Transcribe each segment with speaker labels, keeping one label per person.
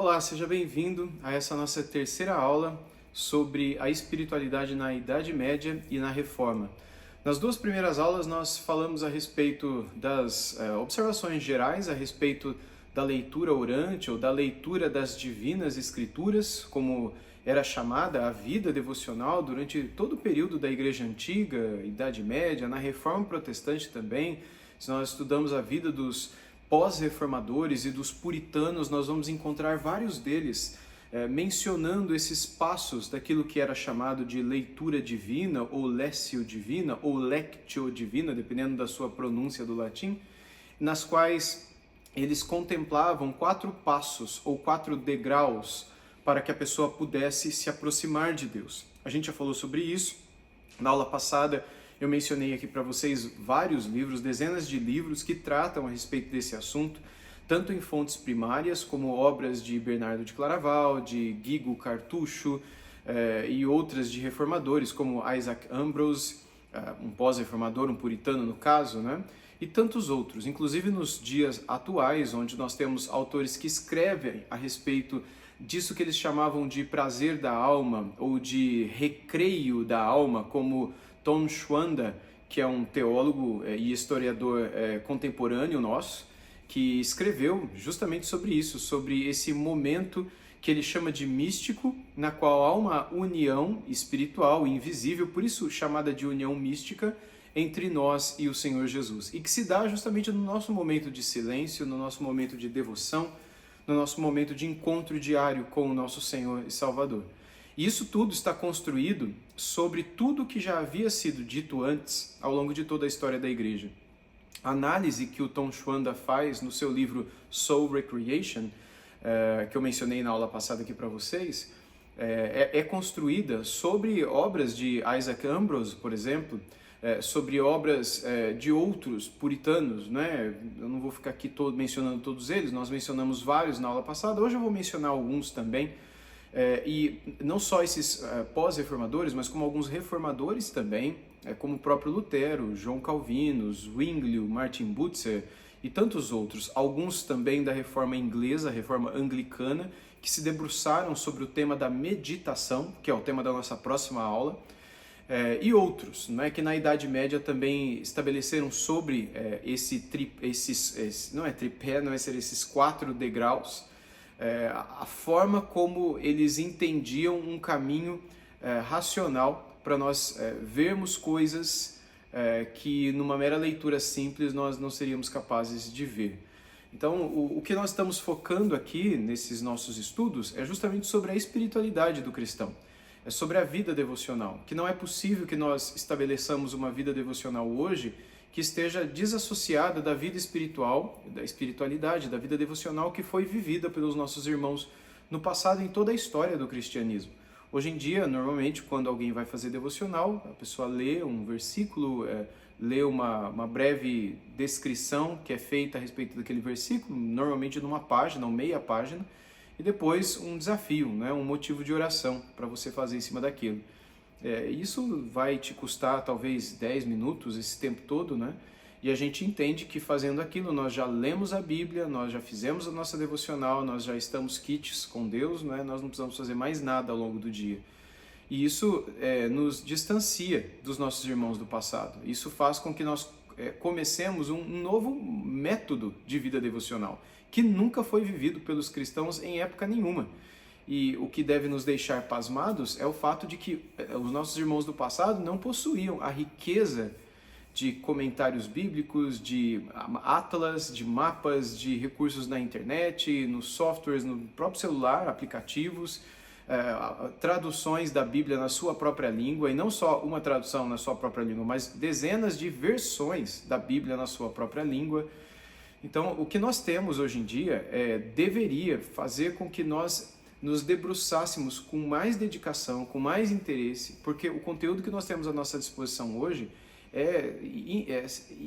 Speaker 1: Olá, seja bem-vindo a essa nossa terceira aula sobre a espiritualidade na Idade Média e na Reforma. Nas duas primeiras aulas nós falamos a respeito das observações gerais, a respeito da leitura orante ou da leitura das divinas escrituras, como era chamada a vida devocional durante todo o período da Igreja Antiga, Idade Média, na Reforma Protestante também. Se nós estudamos a vida dos pós-reformadores e dos puritanos, nós vamos encontrar vários deles mencionando esses passos daquilo que era chamado de leitura divina, ou lessio divina, ou lectio divina, dependendo da sua pronúncia do latim, nas quais eles contemplavam 4 passos ou 4 degraus para que a pessoa pudesse se aproximar de Deus. A gente já falou sobre isso na aula passada. Eu mencionei aqui para vocês vários livros, dezenas de livros que tratam a respeito desse assunto, tanto em fontes primárias, como obras de Bernardo de Claraval, de Guigo Cartucho e outras de reformadores, como Isaac Ambrose, um pós-reformador, um puritano no caso, né? E tantos outros, inclusive nos dias atuais, onde nós temos autores que escrevem a respeito disso que eles chamavam de prazer da alma, ou de recreio da alma, como Tom Schwanda, que é um teólogo e historiador contemporâneo nosso, que escreveu justamente sobre isso, sobre esse momento que ele chama de místico, na qual há uma união espiritual invisível, por isso chamada de união mística, entre nós e o Senhor Jesus, e que se dá justamente no nosso momento de silêncio, no nosso momento de devoção, no nosso momento de encontro diário com o nosso Senhor e Salvador. E isso tudo está construído sobre tudo que já havia sido dito antes ao longo de toda a história da Igreja. A análise que o Tom Schwanda faz no seu livro Soul Recreation, que eu mencionei na aula passada aqui para vocês, é construída sobre obras de Isaac Ambrose, por exemplo, sobre obras de outros puritanos, né? Eu não vou ficar aqui mencionando todos eles, nós mencionamos vários na aula passada, hoje eu vou mencionar alguns também, e não só esses pós-reformadores, mas como alguns reformadores também, como o próprio Lutero, João Calvino, Zwinglio, Martin Butzer e tantos outros, alguns também da reforma inglesa, a reforma anglicana, que se debruçaram sobre o tema da meditação, que é o tema da nossa próxima aula, e outros, né, que na Idade Média também estabeleceram sobre não é tripé, não é ser esses 4 degraus, a forma como eles entendiam um caminho racional para nós vermos coisas que numa mera leitura simples nós não seríamos capazes de ver. Então, o que nós estamos focando aqui nesses nossos estudos é justamente sobre a espiritualidade do cristão. É sobre a vida devocional, que não é possível que nós estabeleçamos uma vida devocional hoje que esteja desassociada da vida espiritual, da espiritualidade, da vida devocional que foi vivida pelos nossos irmãos no passado em toda a história do cristianismo. Hoje em dia, normalmente, quando alguém vai fazer devocional, a pessoa lê um versículo, lê uma breve descrição que é feita a respeito daquele versículo, normalmente numa página ou meia página, e depois um desafio, né, um motivo de oração para você fazer em cima daquilo. Isso vai te custar talvez 10 minutos, esse tempo todo, né? E a gente entende que fazendo aquilo nós já lemos a Bíblia, nós já fizemos a nossa devocional, nós já estamos quites com Deus, né? Nós não precisamos fazer mais nada ao longo do dia. E isso nos distancia dos nossos irmãos do passado. Isso faz com que nós comecemos um novo método de vida devocional, que nunca foi vivido pelos cristãos em época nenhuma. E o que deve nos deixar pasmados é o fato de que os nossos irmãos do passado não possuíam a riqueza de comentários bíblicos, de atlas, de mapas, de recursos na internet, nos softwares, no próprio celular, aplicativos, traduções da Bíblia na sua própria língua, e não só uma tradução na sua própria língua, mas dezenas de versões da Bíblia na sua própria língua. Então, o que nós temos hoje em dia deveria fazer com que nós nos debruçássemos com mais dedicação, com mais interesse, porque o conteúdo que nós temos à nossa disposição hoje é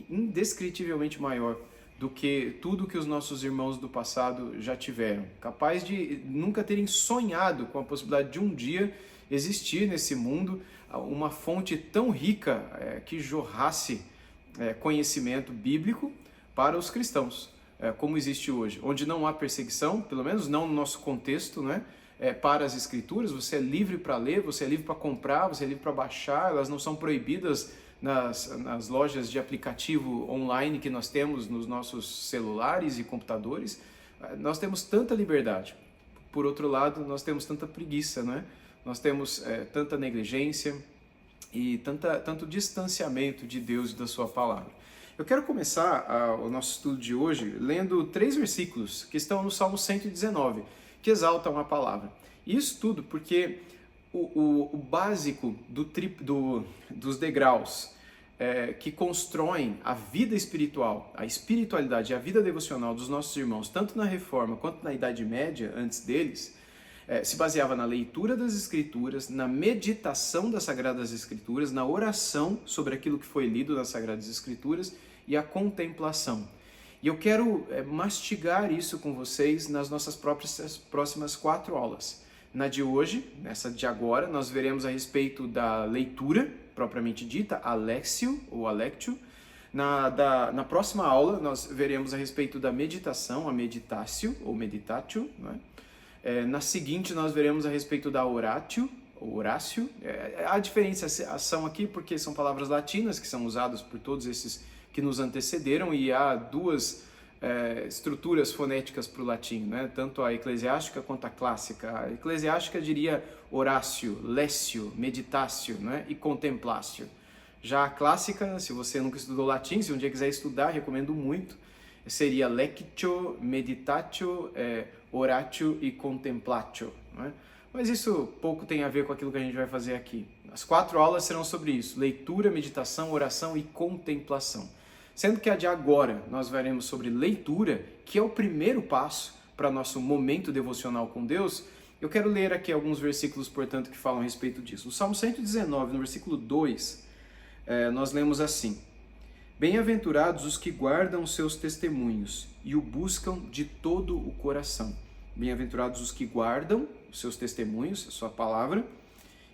Speaker 1: indescritivelmente maior do que tudo que os nossos irmãos do passado já tiveram, capaz de nunca terem sonhado com a possibilidade de um dia existir nesse mundo uma fonte tão rica que jorrasse conhecimento bíblico para os cristãos. como existe hoje, onde não há perseguição, pelo menos não no nosso contexto, né? Para as escrituras, você é livre para ler, você é livre para comprar, você é livre para baixar, elas não são proibidas nas lojas de aplicativo online que nós temos nos nossos celulares e computadores. Nós temos tanta liberdade. Por outro lado, nós temos tanta preguiça, né? Nós temos tanta negligência e tanto distanciamento de Deus e da sua palavra. Eu quero começar o nosso estudo de hoje lendo 3 versículos que estão no Salmo 119, que exaltam a palavra. E isso tudo porque o básico dos degraus que constroem a vida espiritual, a espiritualidade e a vida devocional dos nossos irmãos, tanto na Reforma quanto na Idade Média, antes deles, se baseava na leitura das Escrituras, na meditação das Sagradas Escrituras, na oração sobre aquilo que foi lido nas Sagradas Escrituras e a contemplação. E eu quero mastigar isso com vocês nas nossas próximas 4 aulas. Na de hoje, nessa de agora, nós veremos a respeito da leitura, propriamente dita, alexio ou alectio. Na próxima aula, nós veremos a respeito da meditação, a meditatio ou meditatio, não é? Na seguinte, nós veremos a respeito da oratio, ou horácio. Há diferenciação aqui porque são palavras latinas que são usadas por todos esses que nos antecederam e há 2 estruturas fonéticas para o latim, né? Tanto a eclesiástica quanto a clássica. A eclesiástica diria horácio, lécio, meditatio, né? E contemplatio. Já a clássica, se você nunca estudou latim, se um dia quiser estudar, recomendo muito, seria lectio, meditatio, oratio e contemplatio, né? Mas isso pouco tem a ver com aquilo que a gente vai fazer aqui. As 4 aulas serão sobre isso: leitura, meditação, oração e contemplação. Sendo que a de agora nós veremos sobre leitura, que é o primeiro passo para nosso momento devocional com Deus. Eu quero ler aqui alguns versículos, portanto, que falam a respeito disso. No Salmo 119, no versículo 2, nós lemos assim: Bem-aventurados os que guardam os seus testemunhos e o buscam de todo o coração. Bem-aventurados os que guardam os seus testemunhos, a sua palavra,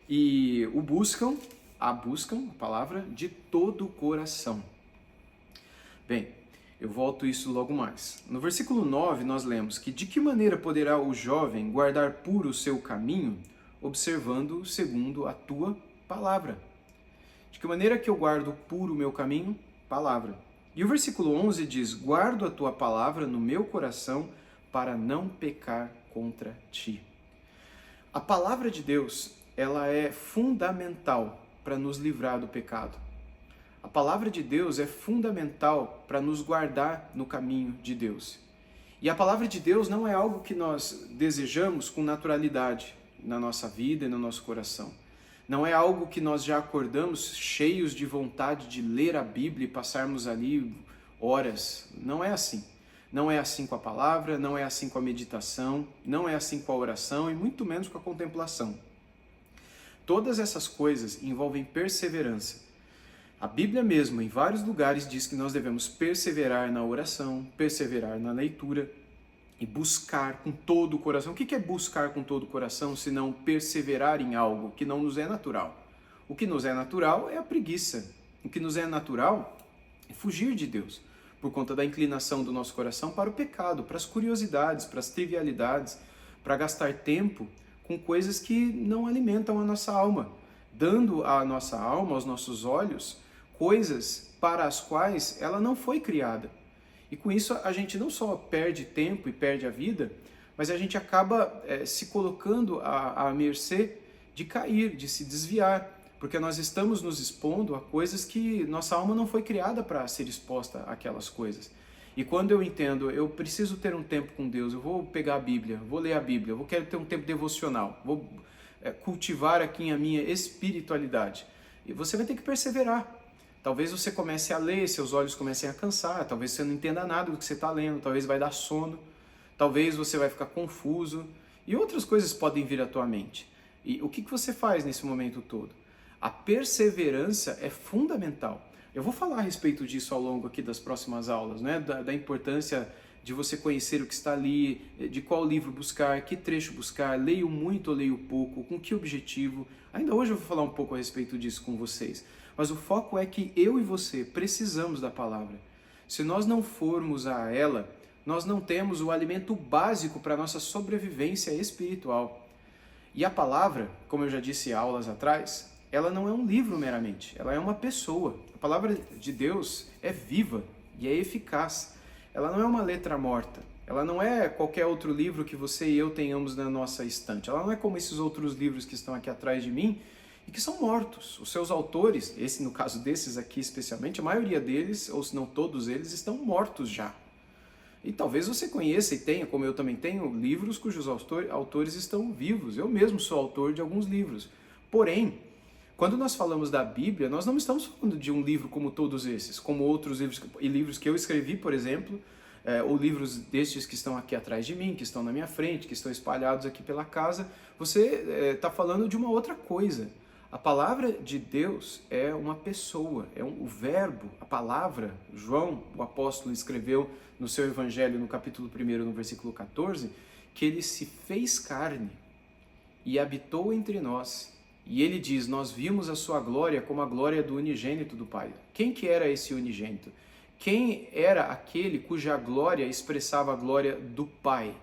Speaker 1: e o buscam, a palavra, de todo o coração. Bem, eu volto isso logo mais. No versículo 9 nós lemos que de que maneira poderá o jovem guardar puro o seu caminho, observando segundo a tua palavra. De que maneira que eu guardo puro o meu caminho? Palavra. E o versículo 11 diz: guardo a tua palavra no meu coração para não pecar contra ti. A palavra de Deus, ela é fundamental para nos livrar do pecado. A palavra de Deus é fundamental para nos guardar no caminho de Deus. E a palavra de Deus não é algo que nós desejamos com naturalidade na nossa vida e no nosso coração. Não é algo que nós já acordamos cheios de vontade de ler a Bíblia e passarmos ali horas. Não é assim. Não é assim com a palavra, não é assim com a meditação, não é assim com a oração e muito menos com a contemplação. Todas essas coisas envolvem perseverança. A Bíblia mesmo, em vários lugares, diz que nós devemos perseverar na oração, perseverar na leitura e buscar com todo o coração. O que é buscar com todo o coração, se não perseverar em algo que não nos é natural? O que nos é natural é a preguiça. O que nos é natural é fugir de Deus, por conta da inclinação do nosso coração para o pecado, para as curiosidades, para as trivialidades, para gastar tempo com coisas que não alimentam a nossa alma, dando à nossa alma, aos nossos olhos, coisas para as quais ela não foi criada. E com isso a gente não só perde tempo e perde a vida, mas a gente acaba se colocando à mercê de cair, de se desviar, porque nós estamos nos expondo a coisas que nossa alma não foi criada para ser exposta àquelas coisas. E quando eu entendo, eu preciso ter um tempo com Deus, eu vou pegar a Bíblia, vou ler a Bíblia, eu quero ter um tempo devocional, vou cultivar aqui a minha espiritualidade. E você vai ter que perseverar. Talvez você comece a ler, seus olhos comecem a cansar, talvez você não entenda nada do que você está lendo, talvez vai dar sono, talvez você vai ficar confuso e outras coisas podem vir à tua mente. E o que você faz nesse momento todo? A perseverança é fundamental. Eu vou falar a respeito disso ao longo aqui das próximas aulas, né? Da importância de você conhecer o que está ali, de qual livro buscar, que trecho buscar, leio muito ou leio pouco, com que objetivo. Ainda hoje eu vou falar um pouco a respeito disso com vocês. Mas o foco é que eu e você precisamos da palavra. Se nós não formos a ela, nós não temos o alimento básico para a nossa sobrevivência espiritual. E a palavra, como eu já disse em aulas atrás, ela não é um livro meramente, ela é uma pessoa. A palavra de Deus é viva e é eficaz. Ela não é uma letra morta, ela não é qualquer outro livro que você e eu tenhamos na nossa estante. Ela não é como esses outros livros que estão aqui atrás de mim e que são mortos. Os seus autores, esse no caso desses aqui especialmente, a maioria deles, ou se não todos eles, estão mortos já. E talvez você conheça e tenha, como eu também tenho, livros cujos autores estão vivos. Eu mesmo sou autor de alguns livros. Porém, quando nós falamos da Bíblia, nós não estamos falando de um livro como todos esses, como outros livros que eu escrevi, por exemplo, ou livros destes que estão aqui atrás de mim, que estão na minha frente, que estão espalhados aqui pela casa. Você está falando de uma outra coisa. A palavra de Deus é uma pessoa, o verbo, a palavra. João, o apóstolo, escreveu no seu evangelho, no capítulo 1, no versículo 14, que ele se fez carne e habitou entre nós. E ele diz, nós vimos a sua glória como a glória do unigênito do Pai. Quem que era esse unigênito? Quem era aquele cuja glória expressava a glória do Pai?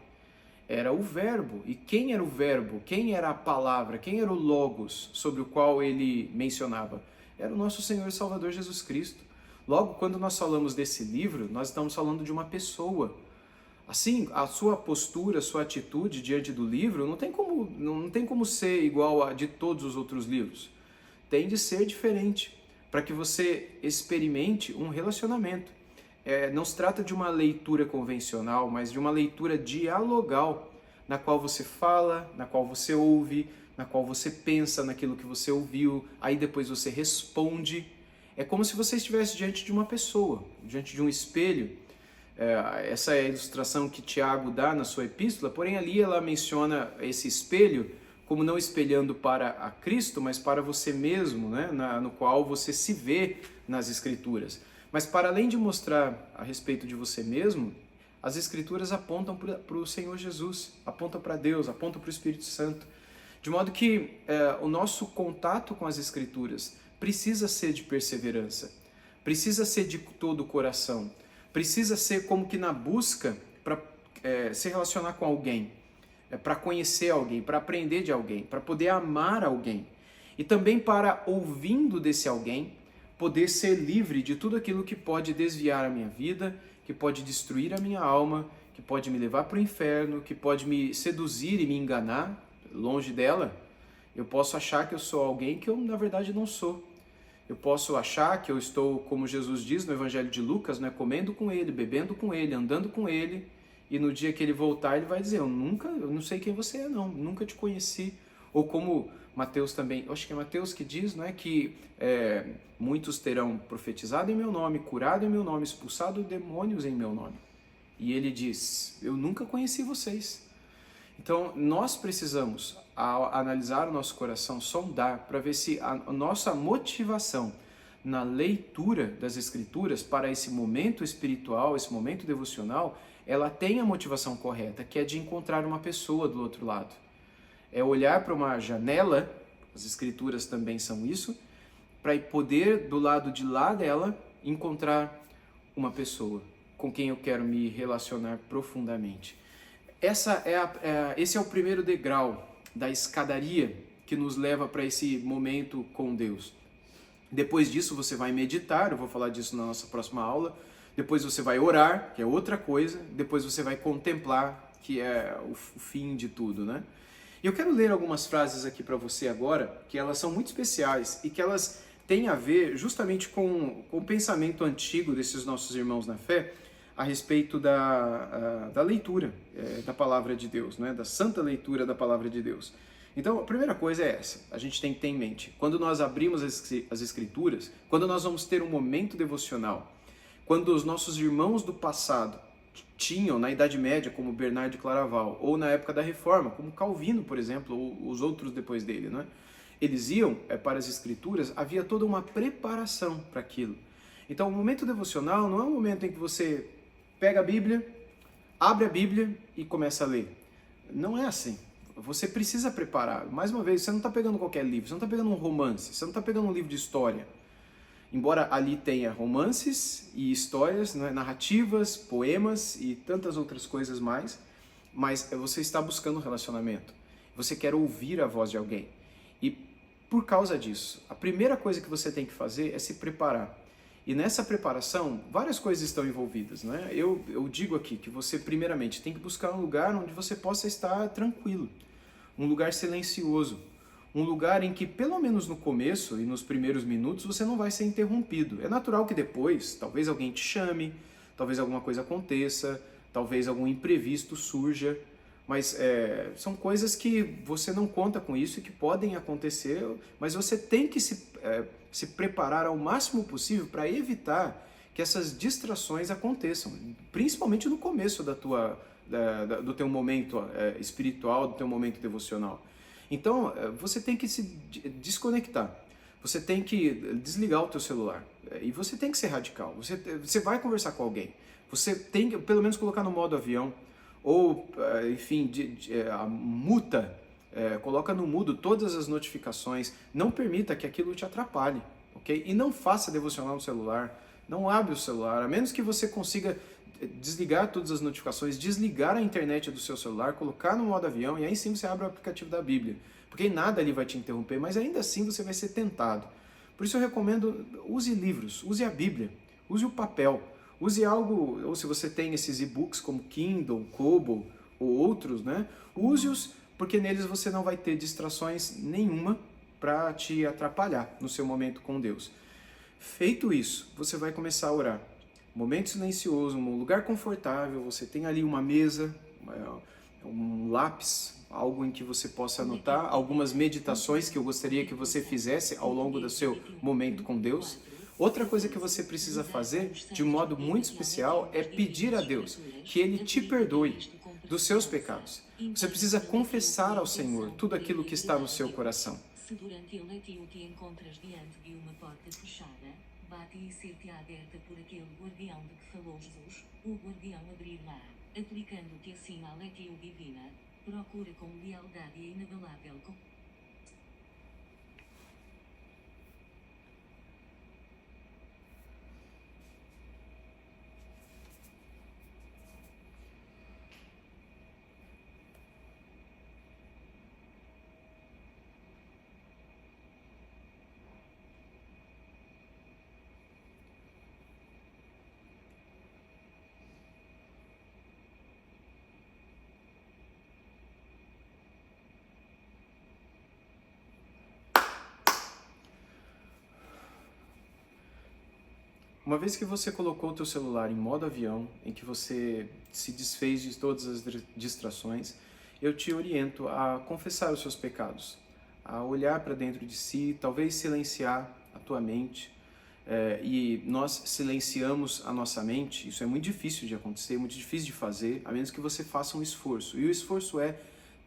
Speaker 1: Era o verbo. E quem era o verbo? Quem era a palavra? Quem era o logos sobre o qual ele mencionava? Era o nosso Senhor e Salvador Jesus Cristo. Logo, quando nós falamos desse livro, nós estamos falando de uma pessoa. Assim, a sua postura, a sua atitude diante do livro não tem como ser igual a de todos os outros livros. Tem de ser diferente, para que você experimente um relacionamento. Não se trata de uma leitura convencional, mas de uma leitura dialogal, na qual você fala, na qual você ouve, na qual você pensa naquilo que você ouviu, aí depois você responde. É como se você estivesse diante de uma pessoa, diante de um espelho. Essa é a ilustração que Tiago dá na sua epístola, porém ali ela menciona esse espelho como não espelhando para a Cristo, mas para você mesmo, né? No qual você se vê nas Escrituras. Mas para além de mostrar a respeito de você mesmo, as Escrituras apontam para o Senhor Jesus, apontam para Deus, apontam para o Espírito Santo. De modo que o nosso contato com as Escrituras precisa ser de perseverança, precisa ser de todo o coração, precisa ser como que na busca para se relacionar com alguém, para conhecer alguém, para aprender de alguém, para poder amar alguém. E também para, ouvindo desse alguém, poder ser livre de tudo aquilo que pode desviar a minha vida, que pode destruir a minha alma, que pode me levar para o inferno, que pode me seduzir e me enganar, longe dela. Eu posso achar que eu sou alguém que eu, na verdade, não sou. Eu posso achar que eu estou, como Jesus diz no Evangelho de Lucas, né, comendo com ele, bebendo com ele, andando com ele, e no dia que ele voltar, ele vai dizer, eu não sei quem você é não, nunca te conheci. Ou como Mateus também, acho que é Mateus que diz, não é, que muitos terão profetizado em meu nome, curado em meu nome, expulsado demônios em meu nome. E ele diz, eu nunca conheci vocês. Então, nós precisamos, ao analisar o nosso coração, sondar para ver se a nossa motivação na leitura das Escrituras para esse momento espiritual, esse momento devocional, ela tem a motivação correta, que é de encontrar uma pessoa do outro lado. É olhar para uma janela, as Escrituras também são isso, para poder, do lado de lá dela, encontrar uma pessoa com quem eu quero me relacionar profundamente. Esse é o primeiro degrau da escadaria que nos leva para esse momento com Deus. Depois disso você vai meditar, eu vou falar disso na nossa próxima aula. Depois você vai orar, que é outra coisa. Depois você vai contemplar, que é o fim de tudo, né? E eu quero ler algumas frases aqui para você agora, que elas são muito especiais e que elas têm a ver justamente com o pensamento antigo desses nossos irmãos na fé, a respeito da leitura da palavra de Deus, né? Da santa leitura da palavra de Deus. Então, a primeira coisa é essa, a gente tem que ter em mente. Quando nós abrimos as Escrituras, quando nós vamos ter um momento devocional, quando os nossos irmãos do passado tinham, na Idade Média, como Bernardo de Claraval, ou na época da Reforma, como Calvino, por exemplo, ou os outros depois dele, né? Eles iam para as Escrituras, havia toda uma preparação para aquilo. Então, o momento devocional não é um momento em que você pega a Bíblia, abre a Bíblia e começa a ler. Não é assim. Você precisa preparar. Mais uma vez, você não está pegando qualquer livro, você não está pegando um romance, você não está pegando um livro de história. Embora ali tenha romances e histórias, né, narrativas, poemas e tantas outras coisas mais, mas você está buscando um relacionamento. Você quer ouvir a voz de alguém. E por causa disso, a primeira coisa que você tem que fazer é se preparar. E nessa preparação, várias coisas estão envolvidas, né? Eu digo aqui que você, primeiramente, tem que buscar um lugar onde você possa estar tranquilo, um lugar silencioso, um lugar em que, pelo menos no começo e nos primeiros minutos, você não vai ser interrompido. É natural que depois, talvez alguém te chame, talvez alguma coisa aconteça, talvez algum imprevisto surja, mas são coisas que você não conta com isso e que podem acontecer, mas você tem que se preparar ao máximo possível para evitar que essas distrações aconteçam, principalmente no começo do teu momento espiritual, do teu momento devocional. Então, você tem que se desconectar, você tem que desligar o teu celular e você tem que ser radical. Você vai conversar com alguém, você tem que pelo menos colocar no modo avião ou, enfim, a muta, coloca no mudo todas as notificações, não permita que aquilo te atrapalhe, ok? E não faça devocional no celular, não abre o celular, a menos que você consiga desligar todas as notificações, desligar a internet do seu celular, colocar no modo avião e aí sim você abre o aplicativo da Bíblia, porque nada ali vai te interromper, mas ainda assim você vai ser tentado. Por isso eu recomendo, use livros, use a Bíblia, use o papel, use algo, ou se você tem esses e-books como Kindle, Kobo ou outros, né? Use-os, porque neles você não vai ter distrações nenhuma para te atrapalhar no seu momento com Deus. Feito isso, você vai começar a orar. Momento silencioso, um lugar confortável, você tem ali uma mesa, um lápis, algo em que você possa anotar algumas meditações que eu gostaria que você fizesse ao longo do seu momento com Deus. Outra coisa que você precisa fazer de um modo muito especial é pedir a Deus que Ele te perdoe dos seus pecados. Você precisa confessar ao Senhor tudo aquilo que está no seu coração.
Speaker 2: Se durante a noite te encontras diante de uma porta fechada, bate e ser-te aberta por aquele guardião de que falou Jesus, o guardião abrir-lá, aplicando-te assim a letio divina, procura com lealdade e inabalável
Speaker 1: Uma vez que você colocou o teu celular em modo avião, em que você se desfez de todas as distrações, eu te oriento a confessar os seus pecados, a olhar para dentro de si, talvez silenciar a tua mente. E nós silenciamos a nossa mente, isso é muito difícil de acontecer, muito difícil de fazer, a menos que você faça um esforço. E o esforço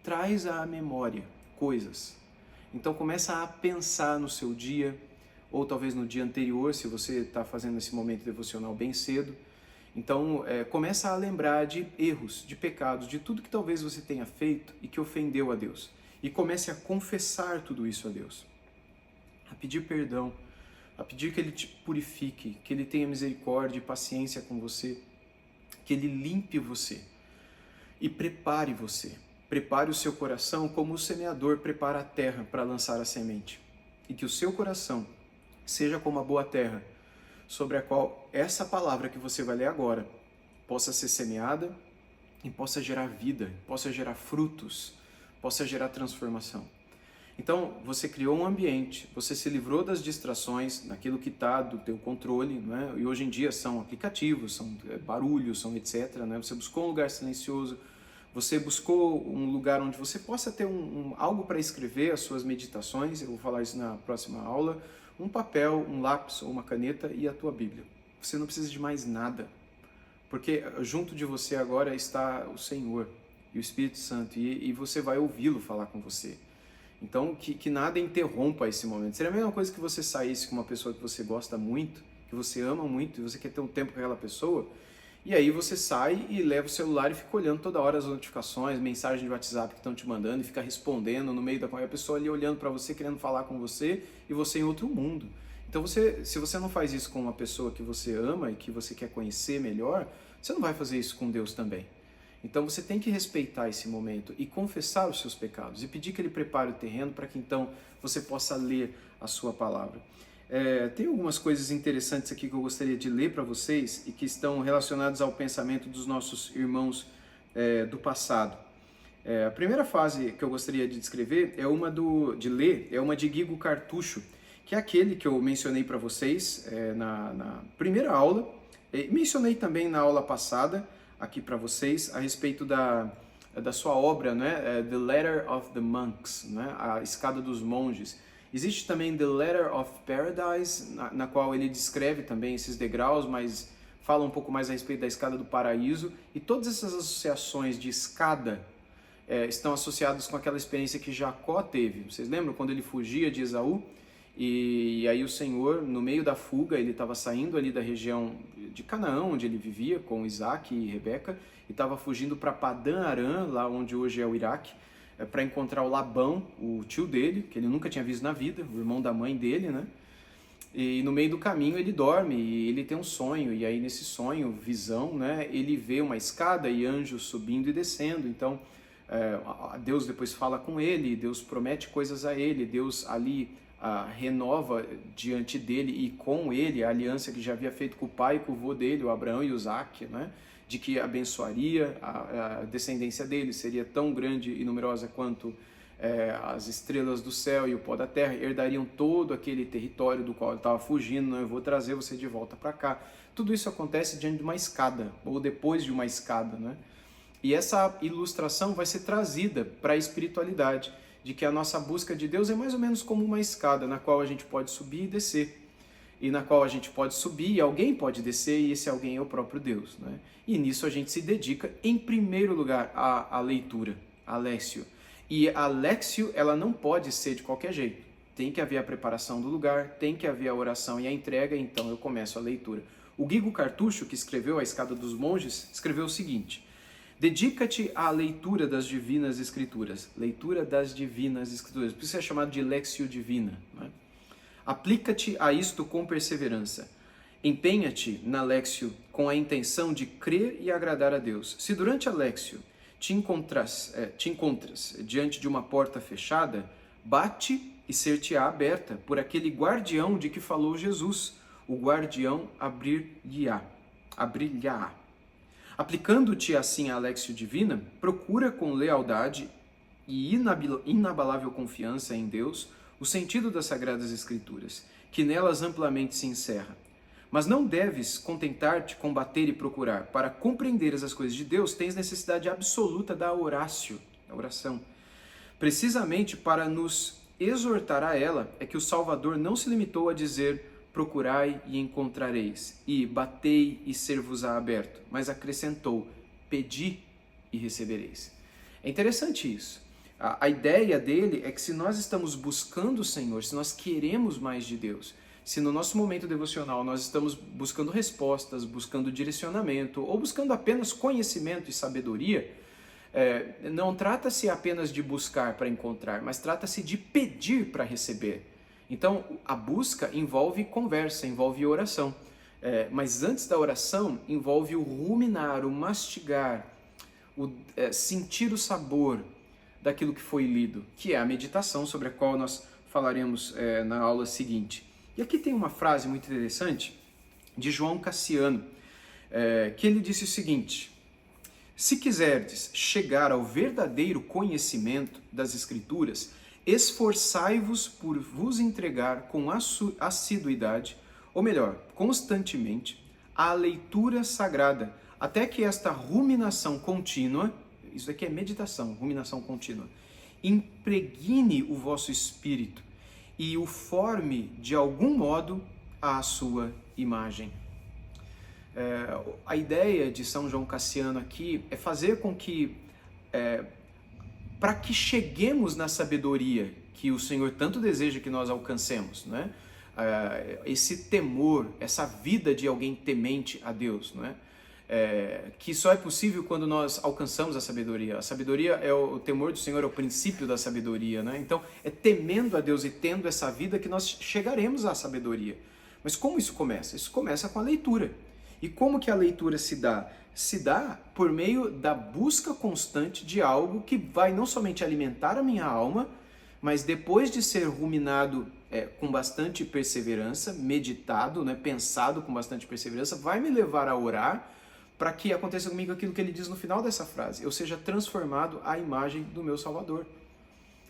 Speaker 1: traz à memória coisas. Então começa a pensar no seu dia, ou talvez no dia anterior, se você está fazendo esse momento devocional bem cedo. Então, começa a lembrar de erros, de pecados, de tudo que talvez você tenha feito e que ofendeu a Deus. E comece a confessar tudo isso a Deus. A pedir perdão, a pedir que Ele te purifique, que Ele tenha misericórdia e paciência com você, que Ele limpe você e prepare você. Prepare o seu coração como o semeador prepara a terra para lançar a semente. E que o seu coração seja como a boa terra, sobre a qual essa palavra que você vai ler agora possa ser semeada e possa gerar vida, possa gerar frutos, possa gerar transformação. Então, você criou um ambiente, você se livrou das distrações, naquilo que está do teu controle, né? E hoje em dia são aplicativos, são barulhos, são etc. Né? Você buscou um lugar silencioso, você buscou um lugar onde você possa ter algo para escrever as suas meditações, eu vou falar isso na próxima aula, um papel, um lápis ou uma caneta e a tua Bíblia. Você não precisa de mais nada, porque junto de você agora está o Senhor e o Espírito Santo, e você vai ouvi-lo falar com você. Então, que nada interrompa esse momento. Seria a mesma coisa que você saísse com uma pessoa que você gosta muito, que você ama muito, e você quer ter um tempo com aquela pessoa, e aí você sai e leva o celular e fica olhando toda hora as notificações, mensagens de WhatsApp que estão te mandando, e fica respondendo no meio da a pessoa ali olhando para você, querendo falar com você, e você em outro mundo. Então, se você não faz isso com uma pessoa que você ama e que você quer conhecer melhor, você não vai fazer isso com Deus também. Então, você tem que respeitar esse momento e confessar os seus pecados e pedir que Ele prepare o terreno para que então você possa ler a sua palavra. Tem algumas coisas interessantes aqui que eu gostaria de ler para vocês e que estão relacionadas ao pensamento dos nossos irmãos do passado. A primeira fase que eu gostaria de descrever é uma de Guigo Cartucho, que é aquele que eu mencionei para vocês na primeira aula, mencionei também na aula passada aqui para vocês a respeito da sua obra, né? The Ladder of the Monks, né? A Escada dos Monges. Existe também The Ladder of Paradise, na qual ele descreve também esses degraus, mas fala um pouco mais a respeito da Escada do Paraíso, e todas essas associações de escada estão associadas com aquela experiência que Jacó teve. Vocês lembram quando ele fugia de Esaú? E aí o Senhor, no meio da fuga, ele estava saindo ali da região de Canaã, onde ele vivia, com Isaac e Rebeca, e estava fugindo para Padã Arã, lá onde hoje é o Iraque, para encontrar o Labão, o tio dele, que ele nunca tinha visto na vida, o irmão da mãe dele, né? E no meio do caminho ele dorme e ele tem um sonho, e aí nesse sonho, visão, né? Ele vê uma escada e anjos subindo e descendo. Então Deus depois fala com ele, Deus promete coisas a ele, Deus ali renova diante dele e com ele a aliança que já havia feito com o pai e com o vô dele, o Abraão e o Isaac, né? De que abençoaria a descendência dele, seria tão grande e numerosa quanto as estrelas do céu e o pó da terra, herdariam todo aquele território do qual ele estava fugindo, né? Eu vou trazer você de volta para cá. Tudo isso acontece diante de uma escada, ou depois de uma escada, né? E essa ilustração vai ser trazida para a espiritualidade, de que a nossa busca de Deus é mais ou menos como uma escada, na qual a gente pode subir e descer, e na qual a gente pode subir e alguém pode descer, e esse alguém é o próprio Deus, né? E nisso a gente se dedica, em primeiro lugar, à leitura, à léxio. E a léxio, ela não pode ser de qualquer jeito. Tem que haver a preparação do lugar, tem que haver a oração e a entrega, então eu começo a leitura. O Guigo Cartucho, que escreveu A Escada dos Monges, escreveu o seguinte: dedica-te à leitura das Divinas Escrituras. Leitura das Divinas Escrituras. Por isso é chamado de léxio divina, né? Aplica-te a isto com perseverança. Empenha-te na léxio com a intenção de crer e agradar a Deus. Se durante a léxio te encontras diante de uma porta fechada, bate e ser-te-á aberta por aquele guardião de que falou Jesus. O guardião abrir-lhe-á. Aplicando-te assim à léxio divina, procura com lealdade e inabalável confiança em Deus o sentido das Sagradas Escrituras, que nelas amplamente se encerra. Mas não deves contentar-te com bater e procurar. Para compreenderes as coisas de Deus, tens necessidade absoluta da oração. Precisamente para nos exortar a ela, é que o Salvador não se limitou a dizer: procurai e encontrareis, e batei e ser-vos-á aberto, mas acrescentou: pedi e recebereis. É interessante isso. A ideia dele é que se nós estamos buscando o Senhor, se nós queremos mais de Deus, se no nosso momento devocional nós estamos buscando respostas, buscando direcionamento, ou buscando apenas conhecimento e sabedoria, não trata-se apenas de buscar para encontrar, mas trata-se de pedir para receber. Então, a busca envolve conversa, envolve oração. Mas antes da oração, envolve o ruminar, o mastigar, sentir o sabor daquilo que foi lido, que é a meditação, sobre a qual nós falaremos na aula seguinte. E aqui tem uma frase muito interessante de João Cassiano, que ele disse o seguinte: se quiserdes chegar ao verdadeiro conhecimento das Escrituras, esforçai-vos por vos entregar com assiduidade, ou melhor, constantemente, à leitura sagrada, até que esta ruminação contínua, isso aqui é meditação, ruminação contínua, impregne o vosso espírito e o forme de algum modo à sua imagem. A ideia de São João Cassiano aqui é fazer com que, para que cheguemos na sabedoria que o Senhor tanto deseja que nós alcancemos, né? Esse temor, essa vida de alguém temente a Deus, né? que só é possível quando nós alcançamos a sabedoria. A sabedoria o temor do Senhor, é o princípio da sabedoria, né? Então, é temendo a Deus e tendo essa vida que nós chegaremos à sabedoria. Mas como isso começa? Isso começa com a leitura. E como que a leitura se dá? Se dá por meio da busca constante de algo que vai não somente alimentar a minha alma, mas depois de ser ruminado com bastante perseverança, meditado, né, pensado com bastante perseverança, vai me levar a orar para que aconteça comigo aquilo que ele diz no final dessa frase: eu seja transformado à imagem do meu Salvador.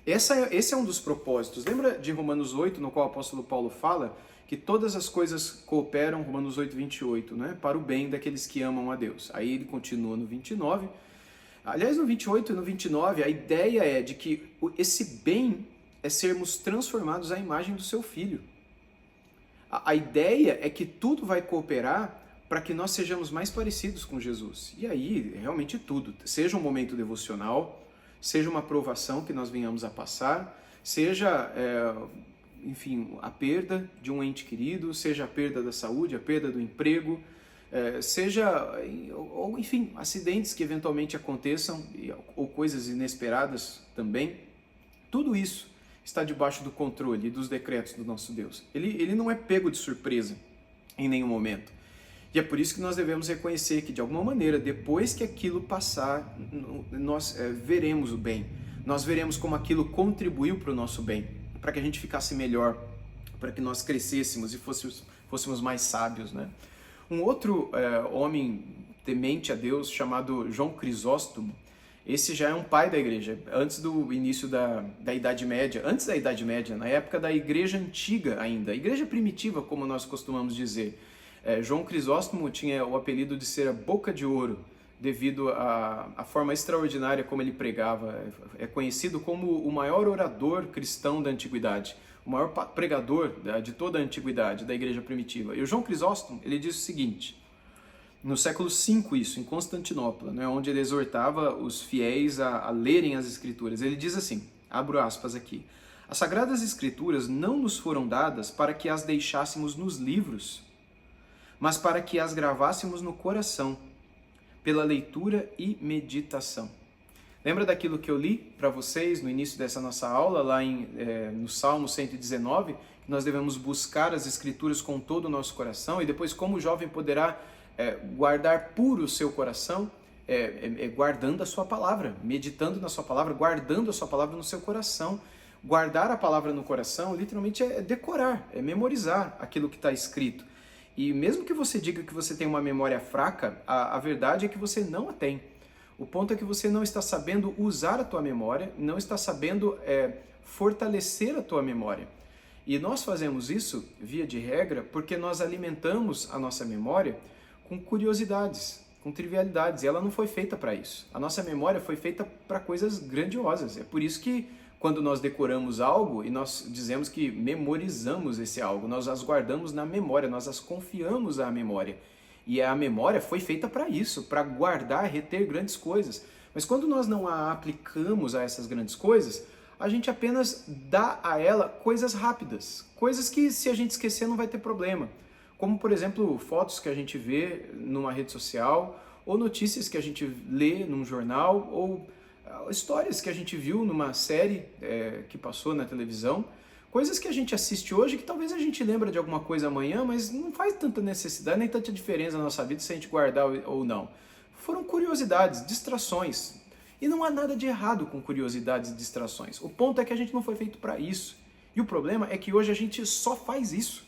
Speaker 1: Esse é um dos propósitos. Lembra de Romanos 8, no qual o apóstolo Paulo fala que todas as coisas cooperam, Romanos 8, 28, né, para o bem daqueles que amam a Deus. Aí ele continua no 29. Aliás, no 28 e no 29, a ideia é de que esse bem é sermos transformados à imagem do seu Filho. A ideia é que tudo vai cooperar para que nós sejamos mais parecidos com Jesus. E aí, realmente tudo. Seja um momento devocional, seja uma provação que nós venhamos a passar, seja, enfim, a perda de um ente querido, seja a perda da saúde, a perda do emprego, seja, ou enfim, acidentes que eventualmente aconteçam, ou coisas inesperadas também. Tudo isso está debaixo do controle e dos decretos do nosso Deus. Ele não é pego de surpresa em nenhum momento. E é por isso que nós devemos reconhecer que, de alguma maneira, depois que aquilo passar, nós veremos o bem. Nós veremos como aquilo contribuiu para o nosso bem, para que a gente ficasse melhor, para que nós crescêssemos e fôssemos mais sábios, né? Um outro homem temente a Deus, chamado João Crisóstomo, esse já é um pai da igreja, antes do início da Idade Média, antes da Idade Média, na época da igreja antiga ainda, a igreja primitiva, como nós costumamos dizer. João Crisóstomo tinha o apelido de ser a boca de ouro, devido à forma extraordinária como ele pregava. É conhecido como o maior orador cristão da antiguidade, o maior pregador de toda a antiguidade, da igreja primitiva. E o João Crisóstomo, ele diz o seguinte, no século V isso, em Constantinopla, né, onde ele exortava os fiéis a lerem as Escrituras. Ele diz assim, abro aspas aqui, as Sagradas Escrituras não nos foram dadas para que as deixássemos nos livros, mas para que as gravássemos no coração, pela leitura e meditação. Lembra daquilo que eu li para vocês no início dessa nossa aula, lá no Salmo 119, que nós devemos buscar as Escrituras com todo o nosso coração, e depois como o jovem poderá guardar puro o seu coração, guardando a sua palavra, meditando na sua palavra, guardando a sua palavra no seu coração. Guardar a palavra no coração, literalmente, é decorar, é memorizar aquilo que está escrito. E mesmo que você diga que você tem uma memória fraca, a verdade é que você não a tem. O ponto é que você não está sabendo usar a tua memória, não está sabendo fortalecer a tua memória. E nós fazemos isso, via de regra, porque nós alimentamos a nossa memória com curiosidades, com trivialidades, e ela não foi feita para isso. A nossa memória foi feita para coisas grandiosas. É por isso que quando nós decoramos algo e nós dizemos que memorizamos esse algo, nós as guardamos na memória, nós as confiamos à memória. E a memória foi feita para isso, para guardar, reter grandes coisas. Mas quando nós não a aplicamos a essas grandes coisas, a gente apenas dá a ela coisas rápidas, coisas que se a gente esquecer não vai ter problema. Como, por exemplo, fotos que a gente vê numa rede social, ou notícias que a gente lê num jornal, ou histórias que a gente viu numa série que passou na televisão, coisas que a gente assiste hoje que talvez a gente lembre de alguma coisa amanhã, mas não faz tanta necessidade, nem tanta diferença na nossa vida se a gente guardar ou não. Foram curiosidades, distrações. E não há nada de errado com curiosidades e distrações. O ponto é que a gente não foi feito para isso. E o problema é que hoje a gente só faz isso.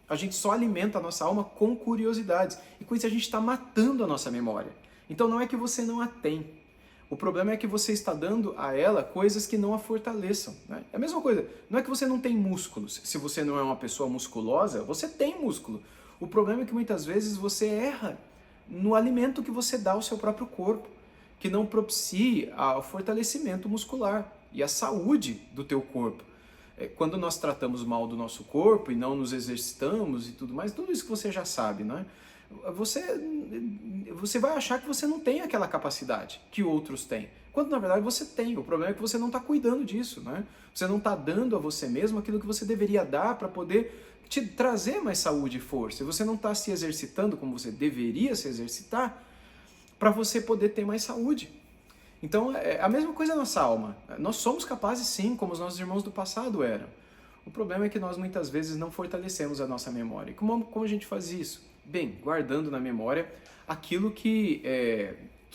Speaker 1: A gente só alimenta a nossa alma com curiosidades. E com isso a gente está matando a nossa memória. Então não é que você não a tem. O problema é que você está dando a ela coisas que não a fortaleçam, né? É a mesma coisa, não é que você não tem músculos. Se você não é uma pessoa musculosa, você tem músculo. O problema é que muitas vezes você erra no alimento que você dá ao seu próprio corpo, que não propicie o fortalecimento muscular e a saúde do teu corpo. Quando nós tratamos mal do nosso corpo e não nos exercitamos e tudo mais, tudo isso que você já sabe, né? Você vai achar que você não tem aquela capacidade que outros têm, quando na verdade você tem. O problema é que você não está cuidando disso, né? Você não está dando a você mesmo aquilo que você deveria dar para poder te trazer mais saúde e força. Você não está se exercitando como você deveria se exercitar, para você poder ter mais saúde. Então, é a mesma coisa na nossa alma. Nós somos capazes sim, como os nossos irmãos do passado eram. O problema é que nós muitas vezes não fortalecemos a nossa memória. E como a gente faz isso? Bem, guardando na memória aquilo que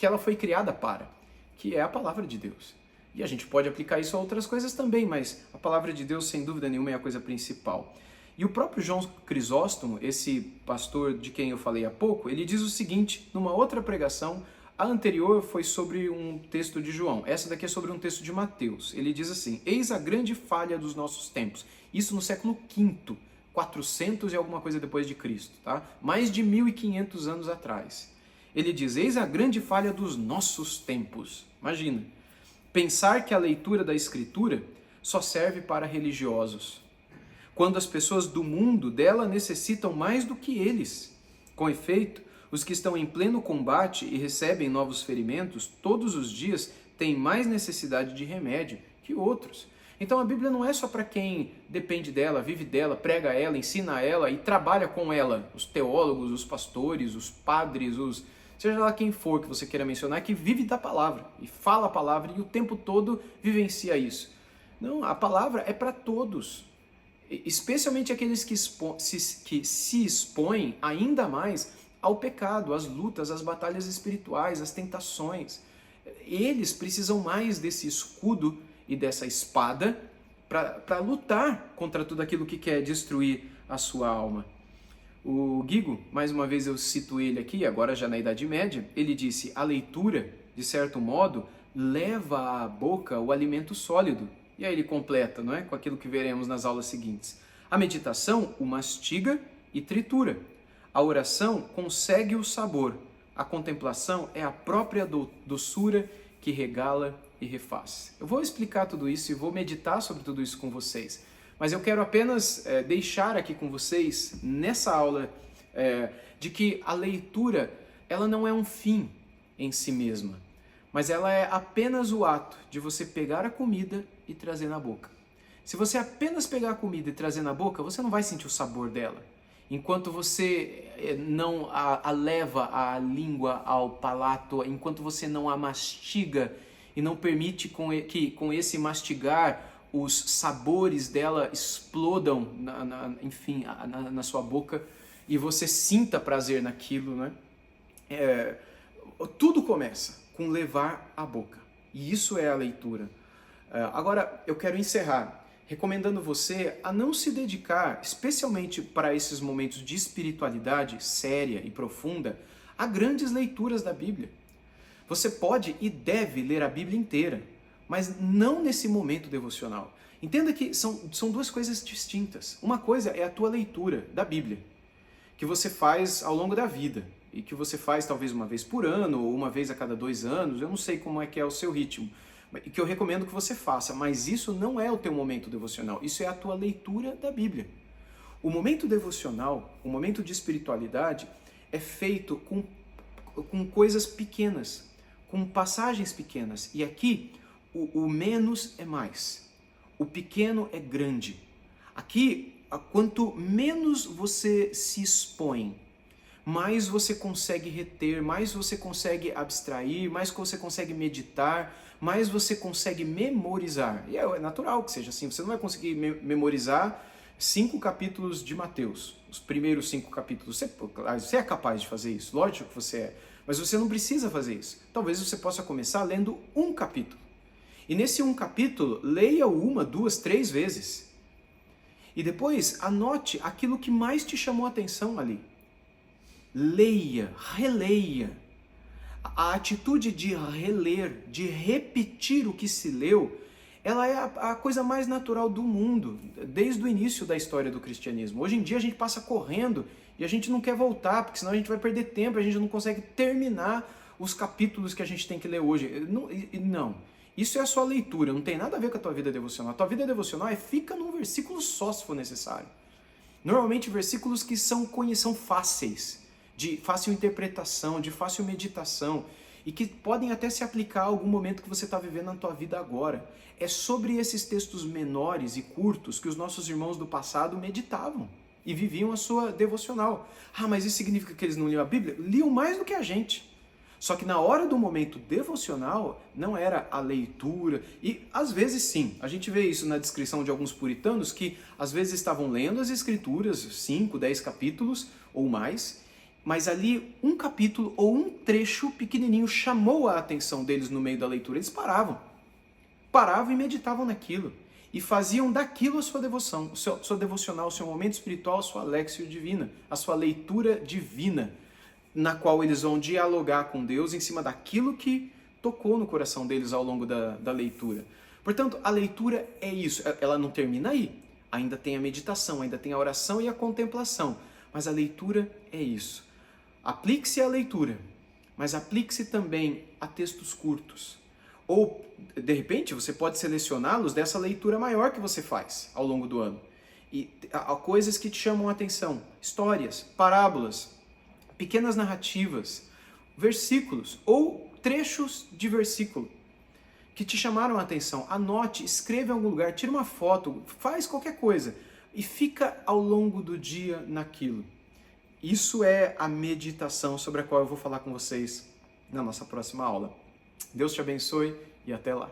Speaker 1: ela foi criada para, que é a palavra de Deus. E a gente pode aplicar isso a outras coisas também, mas a palavra de Deus, sem dúvida nenhuma, é a coisa principal. E o próprio João Crisóstomo, esse pastor de quem eu falei há pouco, ele diz o seguinte, numa outra pregação, a anterior foi sobre um texto de João, essa daqui é sobre um texto de Mateus. Ele diz assim, eis a grande falha dos nossos tempos. Isso no século V, 400 e alguma coisa depois de Cristo, tá? Mais de 1500 anos atrás. Ele diz, eis a grande falha dos nossos tempos. Imagina, pensar que a leitura da Escritura só serve para religiosos, quando as pessoas do mundo dela necessitam mais do que eles. Com efeito, os que estão em pleno combate e recebem novos ferimentos, todos os dias têm mais necessidade de remédio que outros. Então a Bíblia não é só para quem depende dela, vive dela, prega ela, ensina ela e trabalha com ela. Os teólogos, os pastores, os padres, seja lá quem for que você queira mencionar, que vive da palavra e fala a palavra e o tempo todo vivencia isso. Não, a palavra é para todos. Especialmente aqueles que se expõem ainda mais ao pecado, às lutas, às batalhas espirituais, às tentações. Eles precisam mais desse escudo e dessa espada para lutar contra tudo aquilo que quer destruir a sua alma. O Guigo, mais uma vez eu cito ele aqui, agora já na Idade Média, ele disse, a leitura, de certo modo, leva à boca o alimento sólido. E aí ele completa, não é? Com aquilo que veremos nas aulas seguintes. A meditação o mastiga e tritura. A oração consegue o sabor. A contemplação é a própria doçura que regala e refaz. Eu vou explicar tudo isso e vou meditar sobre tudo isso com vocês. Mas eu quero apenas deixar aqui com vocês, nessa aula, de que a leitura ela não é um fim em si mesma, mas ela é apenas o ato de você pegar a comida e trazer na boca. Se você apenas pegar a comida e trazer na boca, você não vai sentir o sabor dela. Enquanto você não a leva a língua ao palato, enquanto você não a mastiga e não permite que com esse mastigar os sabores dela explodam na sua boca e você sinta prazer naquilo, né? Tudo começa com levar a boca. E isso é a leitura. Agora, eu quero encerrar recomendando você a não se dedicar, especialmente para esses momentos de espiritualidade séria e profunda, a grandes leituras da Bíblia. Você pode e deve ler a Bíblia inteira, mas não nesse momento devocional. Entenda que são duas coisas distintas. Uma coisa é a tua leitura da Bíblia, que você faz ao longo da vida, e que você faz talvez uma vez por ano, ou uma vez a cada 2 anos, eu não sei como é que é o seu ritmo, e que eu recomendo que você faça, mas isso não é o teu momento devocional, isso é a tua leitura da Bíblia. O momento devocional, o momento de espiritualidade, é feito com coisas pequenas, com passagens pequenas, e aqui o menos é mais, o pequeno é grande. Aqui, quanto menos você se expõe, mais você consegue reter, mais você consegue abstrair, mais você consegue meditar, mais você consegue memorizar. E é natural que seja assim, você não vai conseguir memorizar 5 capítulos de Mateus, os primeiros 5 capítulos. Você é capaz de fazer isso, lógico que você é, mas você não precisa fazer isso. Talvez você possa começar lendo um capítulo. E nesse um capítulo, leia-o 1, 2, 3 vezes. E depois, anote aquilo que mais te chamou a atenção ali. Leia, releia. A atitude de reler, de repetir o que se leu, ela é a coisa mais natural do mundo, desde o início da história do cristianismo. Hoje em dia a gente passa correndo e a gente não quer voltar, porque senão a gente vai perder tempo, a gente não consegue terminar os capítulos que a gente tem que ler hoje. Não. Isso é a sua leitura, não tem nada a ver com a tua vida devocional. A tua vida devocional fica num versículo só, se for necessário. Normalmente versículos que são fáceis, de fácil interpretação, de fácil meditação, e que podem até se aplicar a algum momento que você está vivendo na tua vida agora. É sobre esses textos menores e curtos que os nossos irmãos do passado meditavam e viviam a sua devocional. Ah, mas isso significa que eles não liam a Bíblia? Liam mais do que a gente. Só que na hora do momento devocional, não era a leitura, e às vezes sim, a gente vê isso na descrição de alguns puritanos que às vezes estavam lendo as escrituras, 5, 10 capítulos ou mais, mas ali um capítulo ou um trecho pequenininho chamou a atenção deles no meio da leitura, eles paravam e meditavam naquilo, e faziam daquilo a sua devoção, sua devocional, o seu momento espiritual, a sua lexio divina, a sua leitura divina, na qual eles vão dialogar com Deus em cima daquilo que tocou no coração deles ao longo da leitura. Portanto, a leitura é isso, ela não termina aí. Ainda tem a meditação, ainda tem a oração e a contemplação, mas a leitura é isso. Aplique-se à leitura, mas aplique-se também a textos curtos. Ou, de repente, você pode selecioná-los dessa leitura maior que você faz ao longo do ano. E há coisas que te chamam a atenção, histórias, parábolas, pequenas narrativas, versículos ou trechos de versículo que te chamaram a atenção. Anote, escreva em algum lugar, tira uma foto, faz qualquer coisa e fica ao longo do dia naquilo. Isso é a meditação sobre a qual eu vou falar com vocês na nossa próxima aula. Deus te abençoe e até lá.